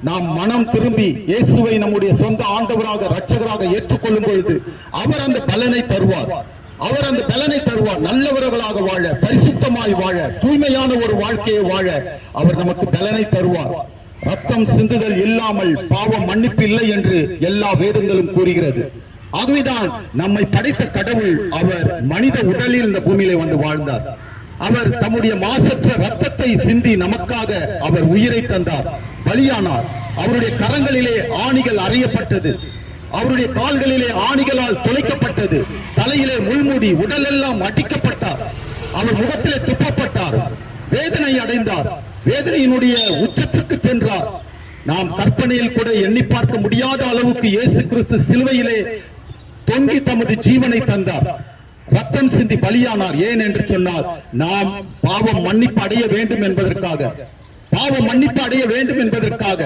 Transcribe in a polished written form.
நாம் மனம் திரும்பி இயேசுவை நம்முடைய சொந்த ஆண்டவராக இரட்சகராக ஏற்றுக்கொள்ளும் பொழுது அவர் அந்த பலனை தருவார். அவர் அந்த பலனை தருவார். நல்லவர்களாக வாழ, பரிசுத்தமாய் வாழ, தூய்மையான ஒரு வாழ்க்கையை வாழ அவர் நமக்கு பலனை தருவார். ரத்தம் சிந்துதல் இல்லாமல் பாவம் மன்னிப்பு இல்லை என்று எல்லா வேதங்களும் கூறுகிறது. ஆகவேதான் நம்மை படைத்த கடவுள் அவர் மனித உடலில் இந்த பூமியிலே வந்து வாழ்ந்தார். அவர் தம்முடைய மாசற்ற ரத்தத்தை சிந்தி நமக்காக அவர் உயிரை தந்தார், பலியானார். அவருடைய கரங்களிலே ஆணிகள் அறையப்பட்டது, அவருடைய கால்களிலே ஆணிகளால் துளைக்கப்பட்டது, தலையிலே முள்முடி, உடல் எல்லாம் அடிக்கப்பட்டார், அவர் முகத்திலே துப்பப்பட்டார், வேதனை அடைந்தார், வேதனையினுடைய உச்சத்திற்கு சென்றார். நாம் கற்பனையில் கூட எண்ணி பார்க்க முடியாத அளவுக்கு இயேசு கிறிஸ்து சிலுவையிலே தொங்கி தமது ஜீவனை தந்தார், ரத்தம் சிந்தி பலியானார். ஏன் என்று சொன்னால் நாம் பாவம் மன்னிப்பு அடைய வேண்டும் என்பதற்காக, பாவம் மன்னிப்பு அடைய வேண்டும் என்பதற்காக.